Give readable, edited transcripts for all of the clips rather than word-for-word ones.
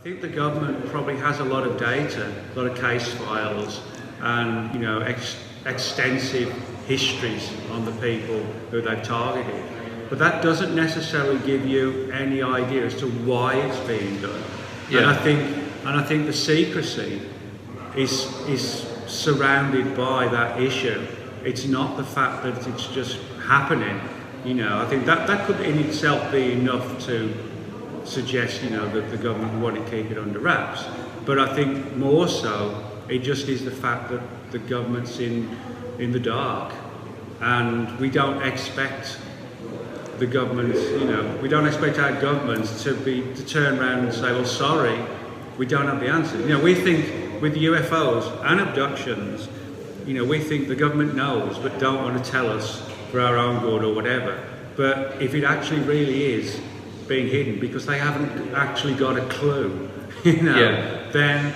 think the government probably has a lot of data, a lot of case files, and extensive histories on the people who they've targeted. But that doesn't necessarily give you any idea as to why it's being done. Yeah. And I think the secrecy is surrounded by that issue. It's not the fact that it's just happening. I think that could in itself be enough to suggest, that the government want to keep it under wraps. But I think more so, it just is the fact that the government's in the dark, and we don't expect the government, we don't expect our governments to turn around and say, well, sorry, we don't have the answers. We think with UFOs and abductions, we think the government knows but don't want to tell us for our own good or whatever. But if it actually really is being hidden because they haven't actually got a clue, then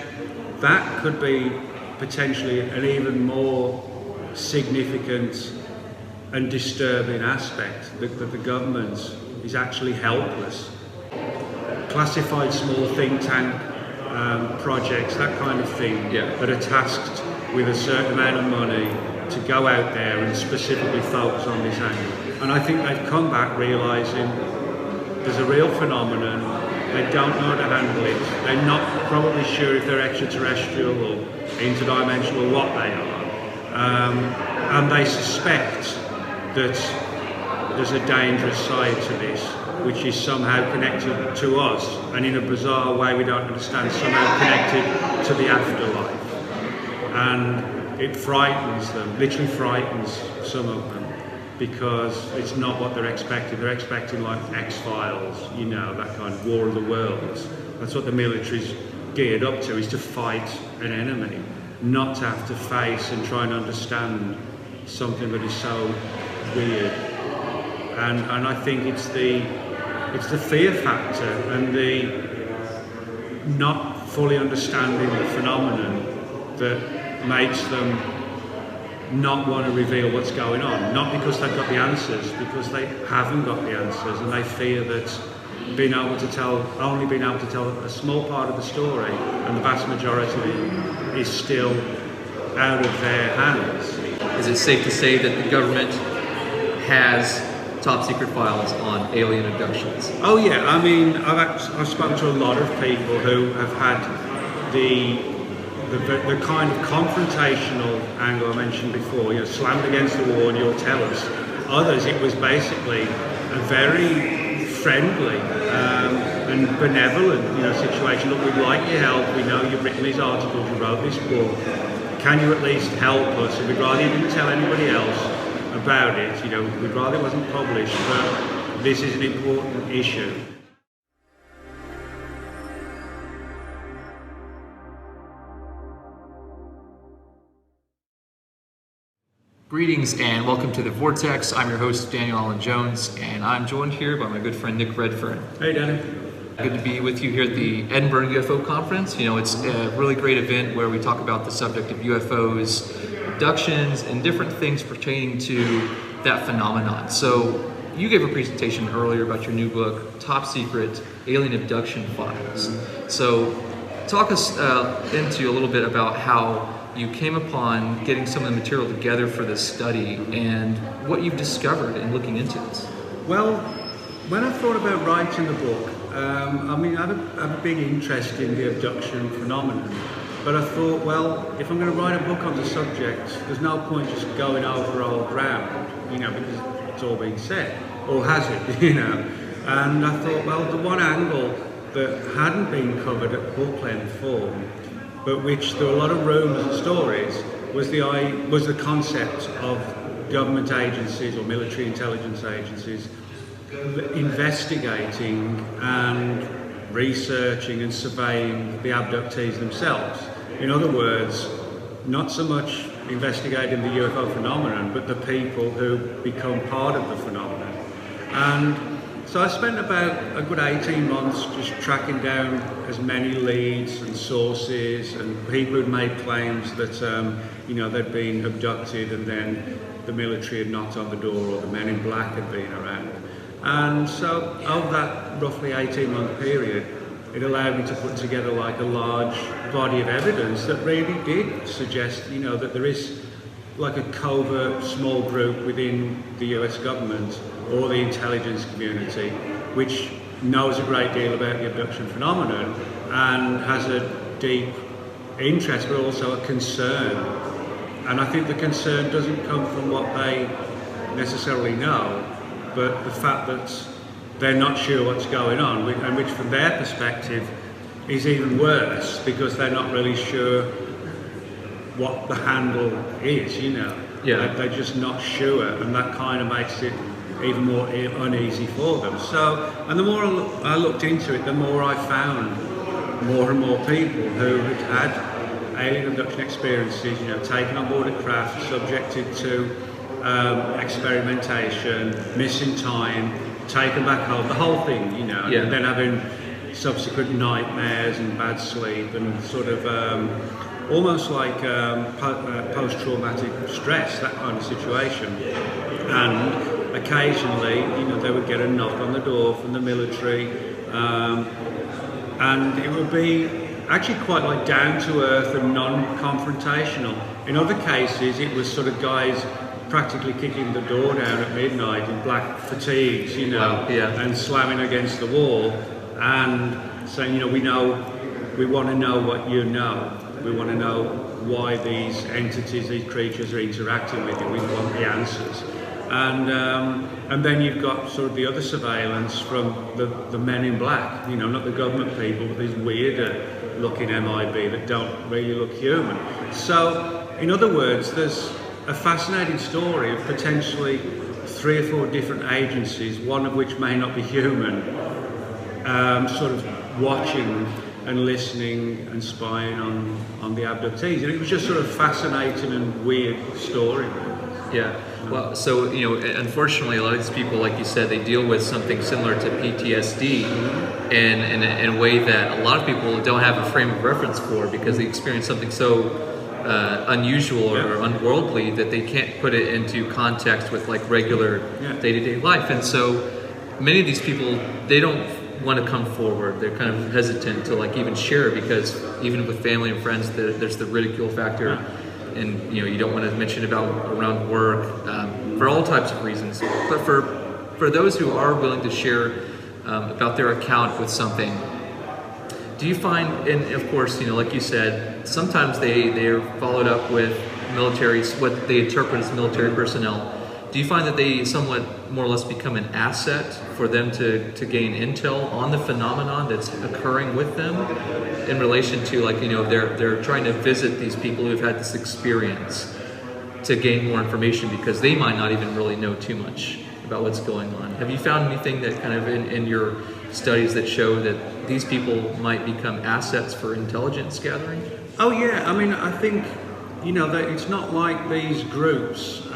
that could be potentially an even more significant and disturbing aspect, that the government is actually helpless. Classified small think tank projects, that kind of thing, that are tasked with a certain amount of money to go out there and specifically focus on this angle. And I think they've come back realising there's a real phenomenon, they don't know how to handle it, they're not probably sure if they're extraterrestrial or interdimensional or what they are, and they suspect that there's a dangerous side to this, which is somehow connected to us, and in a bizarre way we don't understand, somehow connected to the afterlife. And it frightens them, literally frightens some of them, because it's not what they're expecting. They're expecting like X-Files, that kind of War of the Worlds. That's what the military's geared up to, is to fight an enemy, not to have to face and try and understand something that is so weird. And I think it's the fear factor and the not fully understanding the phenomenon that makes them not want to reveal what's going on. Not because they've got the answers, because they haven't got the answers, and they fear that only being able to tell a small part of the story, and the vast majority is still out of their hands. Is it safe to say that the government has top secret files on alien abductions? Oh yeah, I mean, I've spoken to a lot of people who have had the kind of confrontational angle I mentioned before, slammed against the wall and you'll tell us. Others, it was basically a very friendly and benevolent situation. Look, we'd like your help, we know you've written these articles, you wrote this book, can you at least help us? And we'd rather you didn't tell anybody else about it, we'd rather it wasn't published, but this is an important issue. Greetings and welcome to the Vortex. I'm your host, Daniel Allen Jones, and I'm joined here by my good friend Nick Redfern. Hey, Danny. Good to be with you here at the Edinburg UFO Conference. It's a really great event where we talk about the subject of UFOs, abductions, and different things pertaining to that phenomenon. So you gave a presentation earlier about your new book, Top Secret Alien Abduction Files. So talk us into a little bit about how you came upon getting some of the material together for this study and what you've discovered in looking into this. Well, when I thought about writing the book, I have a big interest in the abduction phenomenon, but I thought, well, if I'm going to write a book on the subject, there's no point just going over old ground, because it's all been said, or has it, And I thought, well, the one angle that hadn't been covered at book length form, but which there were a lot of rumours and stories, was the concept of government agencies or military intelligence agencies investigating and researching and surveying the abductees themselves. In other words, not so much investigating the UFO phenomenon, but the people who become part of the phenomenon. And so I spent about a good 18 months just tracking down as many leads and sources and people who'd made claims that they'd been abducted and then the military had knocked on the door or the men in black had been around. And so over that roughly 18-month period, it allowed me to put together like a large body of evidence that really did suggest, you know, that there is like a covert small group within the US government or the intelligence community which knows a great deal about the abduction phenomenon and has a deep interest but also a concern. And I think the concern doesn't come from what they necessarily know, but the fact that they're not sure what's going on, and which from their perspective is even worse because they're not really sure what the handle is, you know. Yeah. They're just not sure, and that kind of makes it even more uneasy for them. So, and the more I looked into it, the more I found more and more people who had had alien abduction experiences, you know, taken on board a craft, subjected to experimentation, missing time, taken back home, the whole thing, you know, yeah. and then having subsequent nightmares and bad sleep and sort of almost like post-traumatic stress, that kind of situation. And occasionally, you know, they would get a knock on the door from the military, and it would be actually quite like down to earth and non-confrontational. In other cases, it was sort of guys practically kicking the door down at midnight in black fatigues, you know, wow, yeah. and slamming against the wall and saying, you know, we want to know what you know. We want to know why these entities, these creatures are interacting with you. We want the answers. And then you've got sort of the other surveillance from the men in black, you know, not the government people, but these weirder looking MIB that don't really look human. So, in other words, there's a fascinating story of potentially 3 or 4 different agencies, one of which may not be human, sort of watching and listening and spying on the abductees. And it was just sort of fascinating and weird story. Yeah. Well, so, you know, unfortunately, a lot of these people, like you said, they deal with something similar to PTSD in a way that a lot of people don't have a frame of reference for because they experience something so unusual or unworldly that they can't put it into context with like regular day-to-day life. And so many of these people, they don't want to come forward. They're kind of hesitant to like even share because even with family and friends, there's the ridicule factor. And, you know, you don't want to mention about around work for all types of reasons. But for those who are willing to share about their account with something, do you find, and of course, you know, like you said, sometimes they are followed up with military, what they interpret as military personnel. Do you find that they somewhat more or less become an asset for them to gain intel on the phenomenon that's occurring with them in relation to, like, you know, they're trying to visit these people who've had this experience to gain more information because they might not even really know too much about what's going on? Have you found anything that kind of in your studies that show that these people might become assets for intelligence gathering? Oh yeah, I mean, I think, you know, that it's not like these groups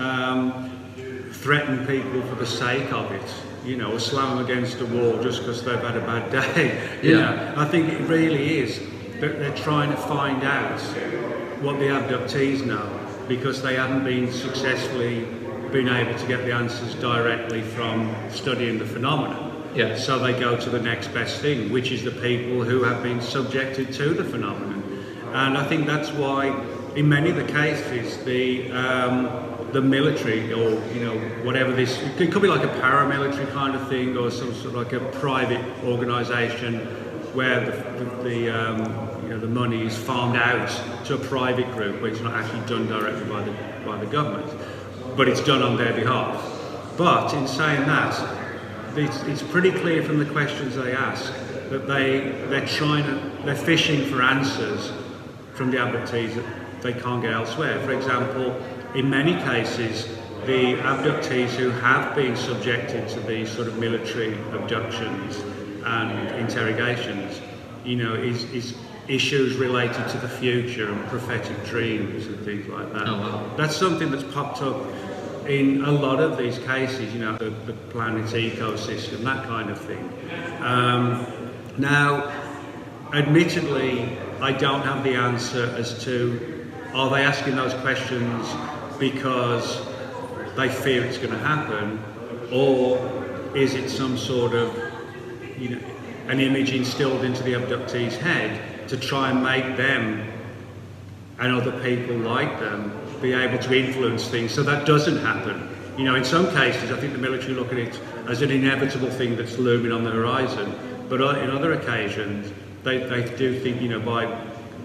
threaten people for the sake of it, you know, or slam them against the wall just because they've had a bad day. You know, I think it really is that they're trying to find out what the abductees know because they haven't been successfully been able to get the answers directly from studying the phenomenon. Yeah. So they go to the next best thing, which is the people who have been subjected to the phenomenon. And I think that's why in many of the cases the military, or, you know, whatever this, it could be like a paramilitary kind of thing or some sort of like a private organisation where the money is farmed out to a private group where it's not actually done directly by the government, but it's done on their behalf. But in saying that, it's pretty clear from the questions they ask that they're fishing for answers from the abductees that they can't get elsewhere. For example, in many cases, the abductees who have been subjected to these sort of military abductions and interrogations, you know, is issues related to the future and prophetic dreams and things like that. Oh, wow. That's something that's popped up in a lot of these cases, you know, the planet's ecosystem, that kind of thing. Now, admittedly, I don't have the answer as to are they asking those questions because they fear it's going to happen, or is it some sort of, you know, an image instilled into the abductee's head to try and make them and other people like them be able to influence things so that doesn't happen. You know, in some cases, I think the military look at it as an inevitable thing that's looming on the horizon, but in other occasions, they do think, you know, by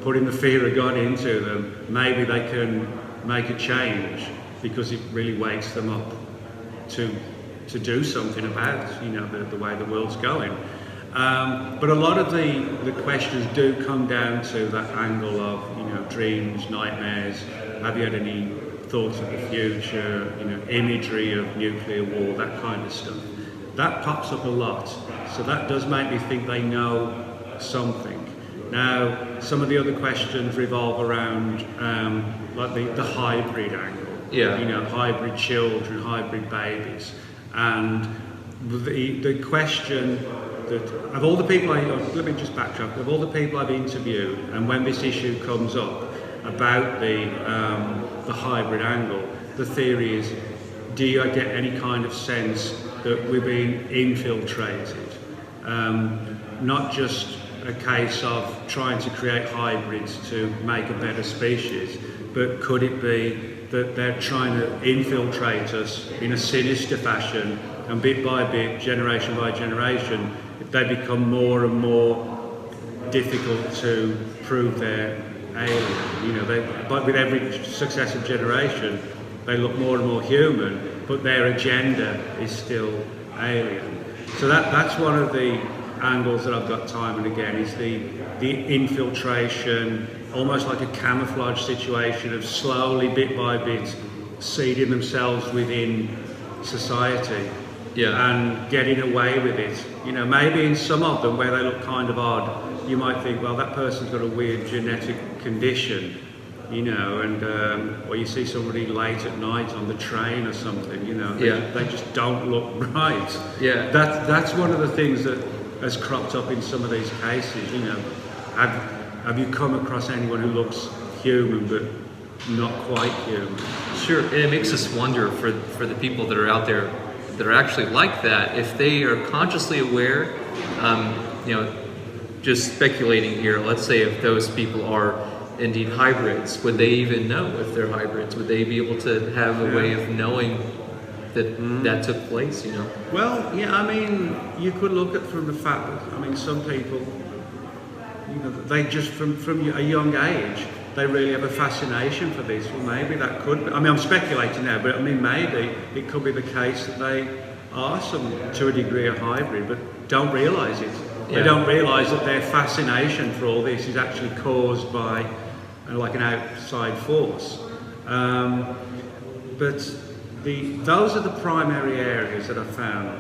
putting the fear of God into them, maybe they can make a change because it really wakes them up to do something about, you know, the way the world's going. But a lot of the questions do come down to that angle of, you know, dreams, nightmares. Have you had any thoughts of the future? You know, imagery of nuclear war, that kind of stuff. That pops up a lot. So that does make me think they know something. Now, some of the other questions revolve around like the hybrid angle. Yeah. You know, hybrid children, hybrid babies, and the question that of all the people let me just backtrack. Of all the people I've interviewed, and when this issue comes up about the hybrid angle, the theory is: do you get any kind of sense that we're being infiltrated? Not just a case of trying to create hybrids to make a better species, but could it be that they're trying to infiltrate us in a sinister fashion, and bit by bit, generation by generation, they become more and more difficult to prove they're alien. You know, but with every successive generation, they look more and more human, but their agenda is still alien. So that's one of the angles that I've got time and again, is the infiltration, almost like a camouflage situation of slowly, bit by bit, seeding themselves within society. Yeah. And getting away with it. You know, maybe in some of them where they look kind of odd, you might think, well, that person's got a weird genetic condition, you know, and or you see somebody late at night on the train or something, you know, they just don't look right. Yeah. That's one of the things that has cropped up in some of these cases, you know. Have you come across anyone who looks human but not quite human? Sure, and it makes us wonder for the people that are out there that are actually like that, if they are consciously aware, you know, just speculating here, let's say if those people are indeed hybrids, would they even know if they're hybrids? Would they be able to have a way of knowing that that took place, you know? Well, yeah, I mean, you could look at from the fact that, I mean, some people, you know, they just from a young age, they really have a fascination for this. Well, maybe that could be, I mean, I'm speculating now, but I mean, maybe it could be the case that they are to a degree a hybrid, but don't realise it. Yeah. They don't realise that their fascination for all this is actually caused by like an outside force. But those are the primary areas that I found,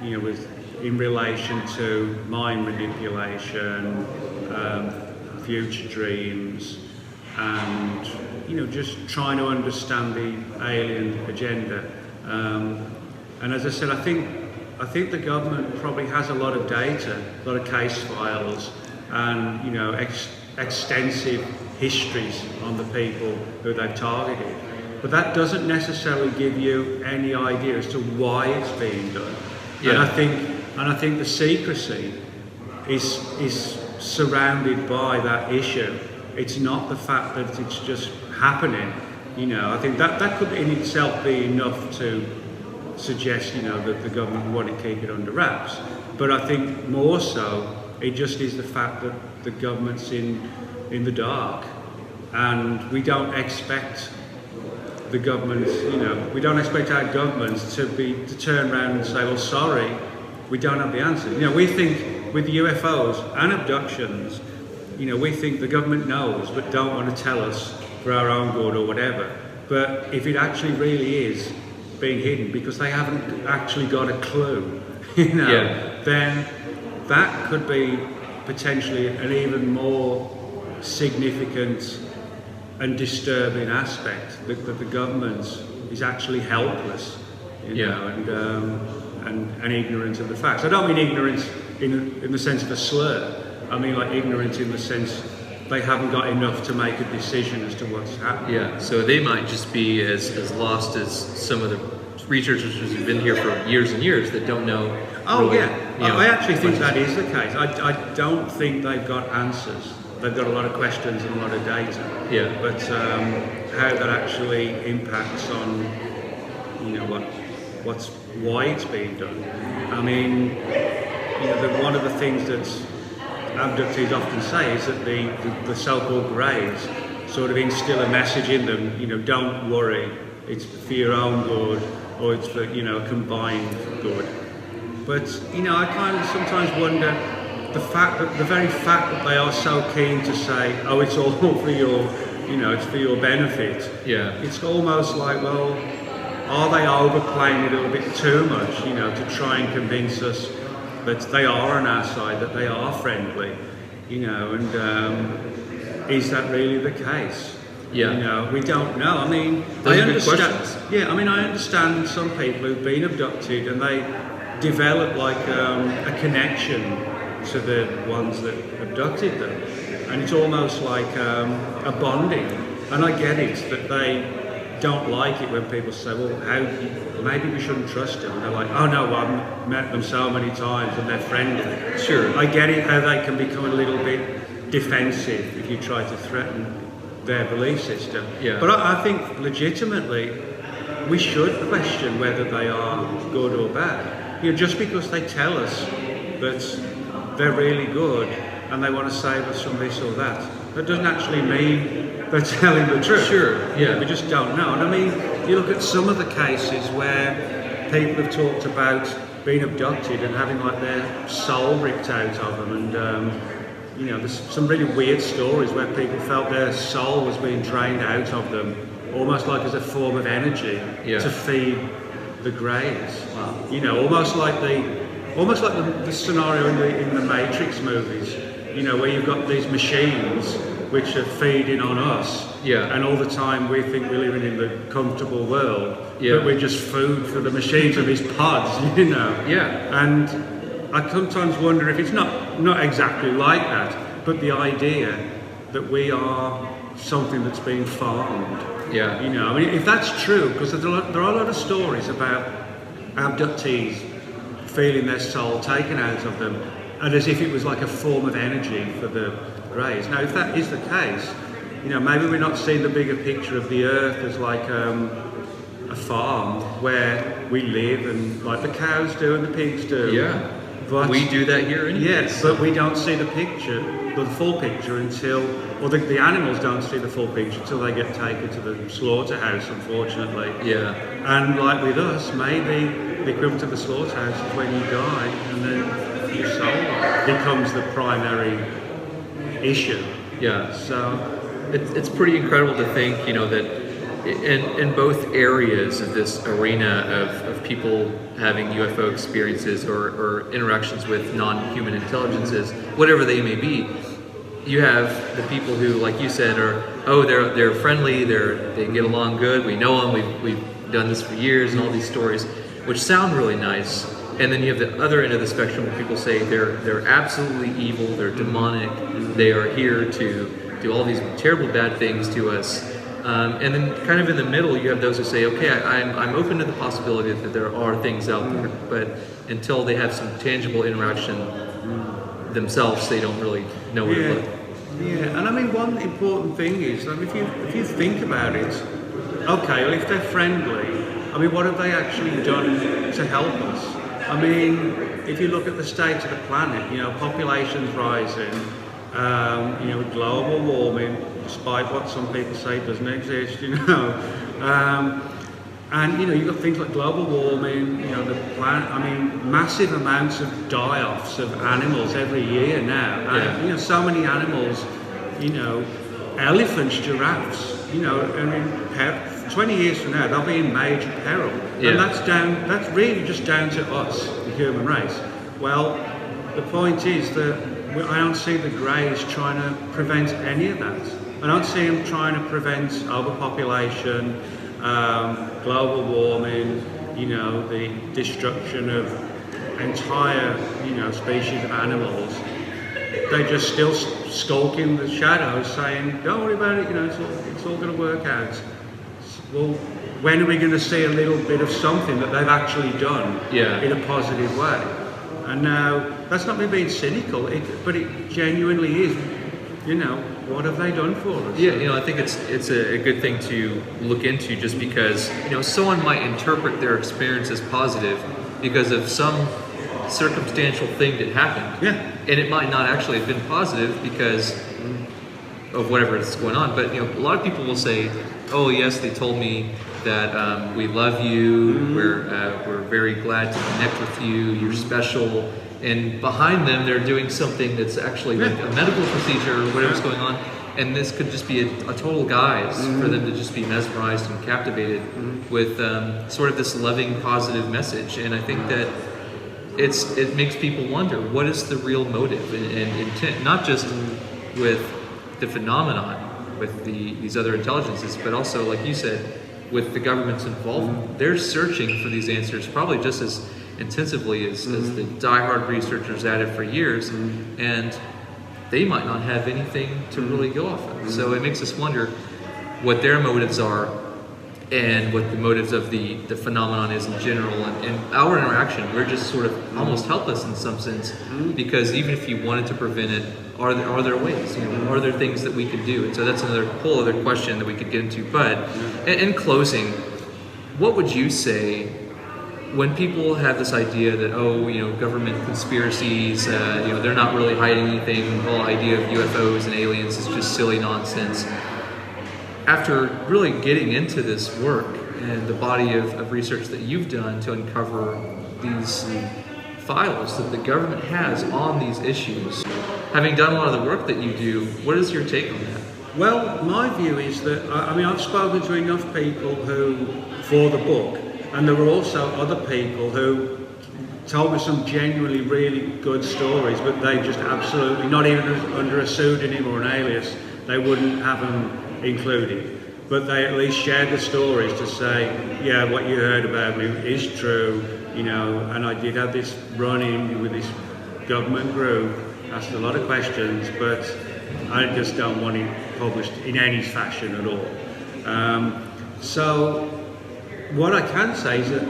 you know, in relation to mind manipulation, future dreams, and, you know, just trying to understand the alien agenda. And as I said, I think the government probably has a lot of data, a lot of case files, and, you know, extensive histories on the people who they've targeted. But that doesn't necessarily give you any idea as to why it's being done. Yeah. And I think the secrecy is surrounded by that issue. It's not the fact that it's just happening. You know, I think that could in itself be enough to suggest, you know, that the government want to keep it under wraps. But I think more so, it just is the fact that the government's in the dark, and we don't expect the governments, you know, we don't expect our governments to turn around and say, well, sorry, we don't have the answer. You know, we think with UFOs and abductions, you know, we think the government knows but don't want to tell us for our own good or whatever. But if it actually really is being hidden because they haven't actually got a clue, you know, then that could be potentially an even more significant and disturbing aspect, that the government is actually helpless, you know, and ignorant of the facts. I don't mean ignorance in the sense of a slur. I mean like ignorance in the sense they haven't got enough to make a decision as to what's happening. Yeah, so they might just be as lost as some of the researchers who've been here for years and years that don't know. Oh, really. Yeah. I actually think that is the case. I don't think they've got answers. They've got a lot of questions and a lot of data. Yeah. But how that actually impacts on, why it's being done. I mean, one of the things that abductees often say is that the so-called greys sort of instill a message in them. Don't worry, it's for your own good, or it's for combined good. But I kind of sometimes wonder the very fact that they are so keen to say, oh, it's all for your, it's for your benefit. Yeah. It's almost like, well, are they overplaying it a little bit too much, to try and convince us that they are on our side, that they are friendly, and is that really the case? Yeah. We don't know. I mean, Those are good questions. Yeah, I mean, I understand some people who've been abducted and they develop like a connection to the ones that abducted them, and it's almost like a bonding. And I get it that they don't like it when people say, well, maybe we shouldn't trust them. And they're like, oh no, I've met them so many times and they're friendly. Sure. I get it how they can become a little bit defensive if you try to threaten their belief system. Yeah. But I think legitimately we should question whether they are good or bad. Just because they tell us that they're really good and they want to save us from this or that doesn't actually mean they're telling the truth. Sure, yeah. We just don't know. And I mean, you look at some of the cases where people have talked about being abducted and having like their soul ripped out of them, and there's some really weird stories where people felt their soul was being drained out of them, almost like as a form of energy to feed the greys. Wow. Almost like the scenario in the Matrix movies, where you've got these machines which are feeding on us, and all the time we think we're living in the comfortable world, but we're just food for the machines of these pods, And I sometimes wonder if it's not exactly like that, but the idea that we are something that's being farmed. Yeah. I mean, if that's true, because there are a lot of stories about abductees feeling their soul taken out of them, and as if it was like a form of energy for the greys. Now, if that is the case, maybe we're not seeing the bigger picture of the Earth as like a farm where we live, and like the cows do and the pigs do. Yeah. But we do that here anyway. Yes, but we don't see the full picture or the animals don't see the full picture until they get taken to the slaughterhouse, unfortunately. Yeah. And like with us, maybe the equivalent of the slaughterhouse is when you die and then your soul becomes the primary issue. Yeah. So it's pretty incredible to think, that in both areas of this arena of people having UFO experiences or interactions with non-human intelligences, whatever they may be, you have the people who, like you said, they're friendly, they get along good, we know them, we've done this for years, and all these stories, which sound really nice. And then you have the other end of the spectrum where people say they're absolutely evil, they're demonic, they are here to do all these terrible bad things to us. And then kind of in the middle, you have those who say, okay, I'm open to the possibility that there are things out there, but until they have some tangible interaction themselves, they don't really know where to look. Yeah, and I mean, one important thing is, if you think about it, okay, well, if they're friendly, I mean, what have they actually done to help us? I mean, if you look at the state of the planet, population's rising, with global warming, despite what some people say doesn't exist, and you've got things like global warming, the planet. I mean, massive amounts of die-offs of animals every year now. And, so many animals, elephants, giraffes. I mean, 20 years from now, they'll be in major peril, and that's really just down to us, the human race. Well, the point is that I don't see the greys trying to prevent any of that. I don't see them trying to prevent overpopulation, global warming, the destruction of entire, species of animals. They just still skulk in the shadows saying, don't worry about it, it's all going to work out. Well, when are we going to see a little bit of something that they've actually done in a positive way? And now, that's not me being cynical, but it genuinely is. You know, what have they done for us? Yeah, I think it's a good thing to look into, just because, someone might interpret their experience as positive because of some circumstantial thing that happened. Yeah. And it might not actually have been positive because of whatever is going on. But, a lot of people will say, oh, yes, they told me that we love you, we're very glad to connect with you, you're special. And behind them, they're doing something that's actually like a medical procedure or whatever's going on. And this could just be a total guise for them to just be mesmerized and captivated with sort of this loving, positive message. And I think that it makes people wonder, what is the real motive and intent, not just with the phenomenon, with these other intelligences, but also, like you said, with the government's involvement. They're searching for these answers probably just as intensively as the diehard researchers at it for years, and they might not have anything to really go off of. So it makes us wonder what their motives are and what the motives of the phenomenon is in general. And our interaction, we're just sort of almost helpless in some sense, because even if you wanted to prevent it, are there ways? Are there things that we could do? And so that's another whole other question that we could get into. But in closing, what would you say when people have this idea that, government conspiracies, they're not really hiding anything, the whole idea of UFOs and aliens is just silly nonsense? After really getting into this work and the body of research that you've done to uncover these files that the government has on these issues, having done a lot of the work that you do, what is your take on that? Well, my view is that, I've spoken to enough people for the book, and there were also other people who told me some genuinely really good stories, but they just absolutely, not even under a pseudonym or an alias, they wouldn't have them included. But they at least shared the stories to say, yeah, what you heard about me is true, and I did have this run-in with this government group, asked a lot of questions, but I just don't want it published in any fashion at all. So what I can say is that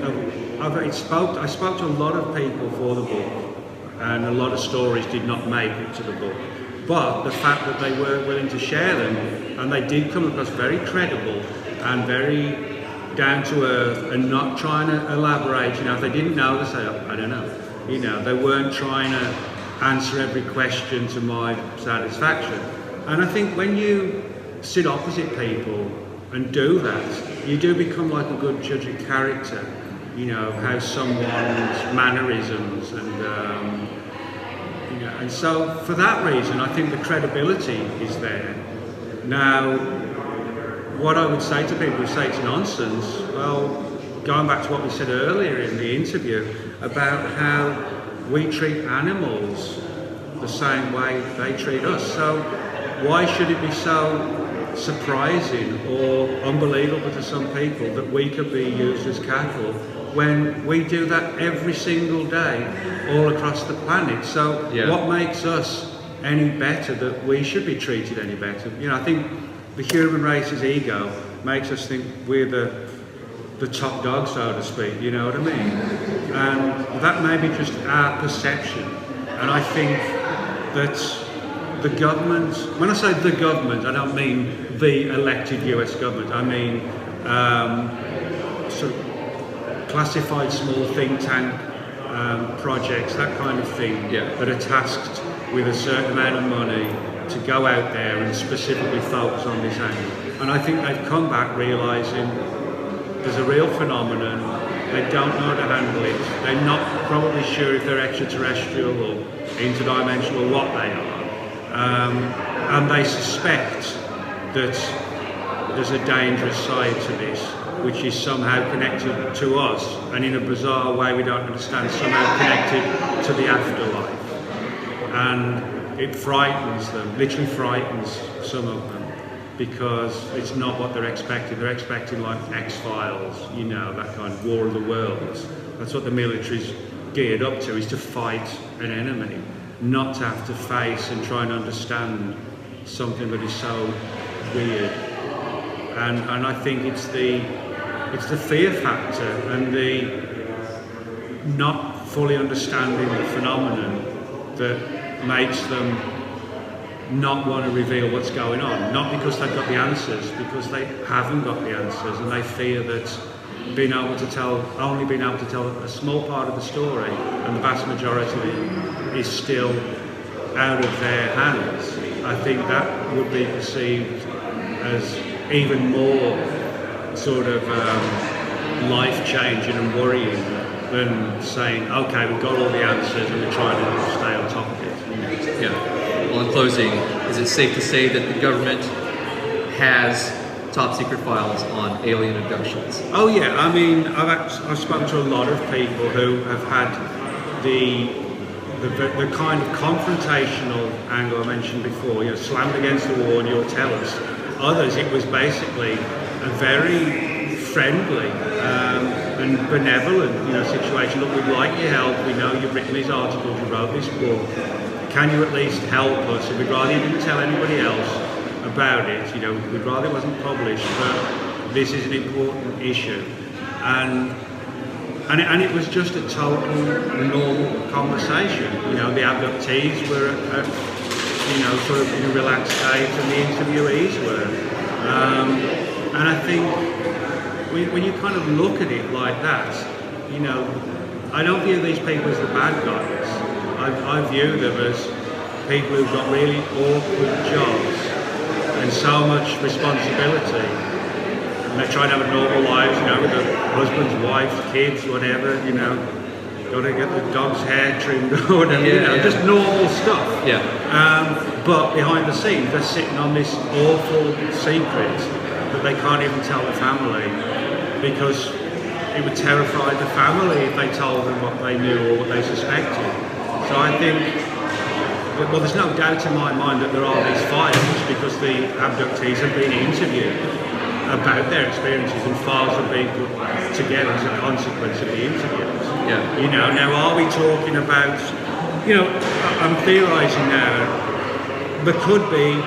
I spoke to a lot of people for the book, and a lot of stories did not make it to the book. But the fact that they were willing to share them, and they did come across very credible and very down to earth, and not trying to elaborate. If they didn't know, they say, I don't know. They weren't trying to answer every question to my satisfaction. And I think when you sit opposite people and do that, you do become like a good judge of character. How someone's mannerisms and so for that reason, I think the credibility is there. Now, what I would say to people who say it's nonsense, well, going back to what we said earlier in the interview about how we treat animals the same way they treat us. So why should it be so surprising or unbelievable to some people that we could be used as cattle when we do that every single day all across the planet? So what makes us any better that we should be treated any better? I think the human race's ego makes us think we're the top dog, so to speak, you know what I mean? And that may be just our perception. And I think that the government, when I say the government, I don't mean the elected US government, I mean sort of classified small think tank projects, that kind of thing, that are tasked with a certain amount of money to go out there and specifically focus on this angle. And I think they've come back realising there's a real phenomenon, they don't know how to handle it, they're not probably sure if they're extraterrestrial or interdimensional or what they are, and they suspect that there's a dangerous side to this, which is somehow connected to us, and in a bizarre way we don't understand, somehow connected to the afterlife. And it frightens them, literally frightens some of them, because it's not what they're expecting. They're expecting like X-Files, that kind of War of the Worlds. That's what the military's geared up to, is to fight an enemy, not to have to face and try and understand something that is so weird. And I think it's the fear factor and the not fully understanding the phenomenon that makes them not want to reveal what's going on. Not because they've got the answers, because they haven't got the answers, and they fear that only being able to tell a small part of the story, and the vast majority is still out of their hands. I think that would be perceived as even more sort of life-changing and worrying than saying, okay, we've got all the answers and we're trying to stay on top of it. Yeah. Well, in closing, is it safe to say that the government has top secret files on alien abductions? Oh yeah, I mean, I've spoken to a lot of people who have had the kind of confrontational angle I mentioned before, slammed against the wall and you'll tell us. Others, it was basically a very friendly and benevolent situation. Look, we'd like your help, we know you've written these articles, you wrote this book, can you at least help us? And we'd rather you didn't tell anybody else about it, we'd rather it wasn't published, but this is an important issue. And it was just a total normal conversation. The abductees were sort of in a relaxed state, and the interviewees were. And I think when you kind of look at it like that, I don't view these people as the bad guys. I view them as people who've got really awkward jobs and so much responsibility. And they're trying to have a normal lives, with their husbands, wives, kids, whatever, got to get the dog's hair trimmed or whatever, just normal stuff. Yeah. But behind the scenes, they're sitting on this awful secret that they can't even tell the family because it would terrify the family if they told them what they knew or what they suspected. So I think, well, there's no doubt in my mind that there are these files because the abductees have been interviewed about their experiences and files have been put together as a consequence of the interviews. Yeah. Now are we talking about, I'm theorising now, there could be,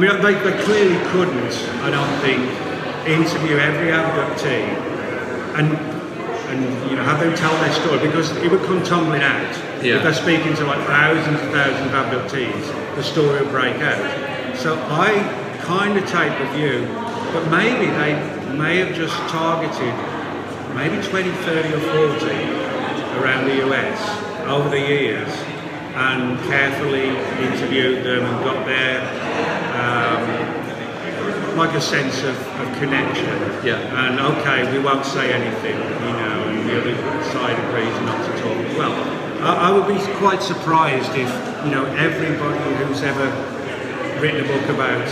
they clearly couldn't, I don't think, interview every abductee and have them tell their story because it would come tumbling out. Yeah. If they're speaking to like thousands and thousands of abductees, the story would break out. So I kind of take the view but maybe they may have just targeted maybe 20, 30 or 40 around the US over the years and carefully interviewed them and got their like a sense of connection. Yeah. And okay, we won't say anything, and the other side agrees not to talk. Well, I would be quite surprised if, everybody who's ever written a book about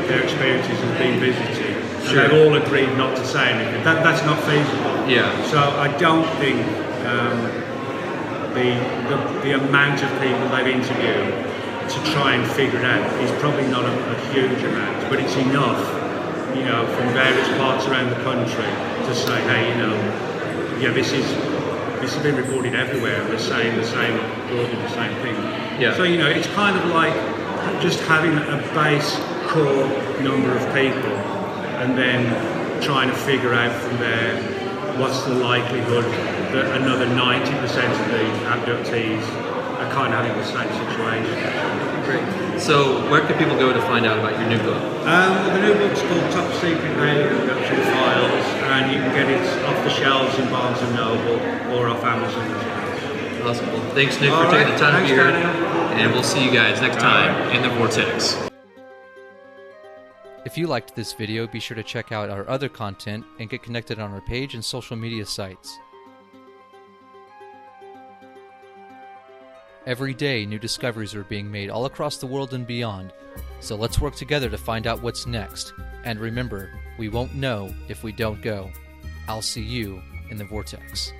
their experiences has been visited. Sure. And they've all agreed not to say anything. That's not feasible. Yeah. So I don't think the amount of people they've interviewed to try and figure it out is probably not a huge amount, but it's enough, from various parts around the country to say, hey, this has been reported everywhere. They're saying the same, broadly the same thing. Yeah. So it's kind of like just having a base core number of people, and then trying to figure out from there what's the likelihood that another 90% of the abductees are kind of having the same situation. Great. So where can people go to find out about your new book? The new book's called Top Secret Alien Abduction Files, and you can get it off the shelves in Barnes & Noble or off Amazon as well. Awesome. Well, thanks, Nick, for taking the time here. And we'll see you guys next time in the Vortex. If you liked this video, be sure to check out our other content and get connected on our page and social media sites. Every day, new discoveries are being made all across the world and beyond, so let's work together to find out what's next. And remember, we won't know if we don't go. I'll see you in the Vortex.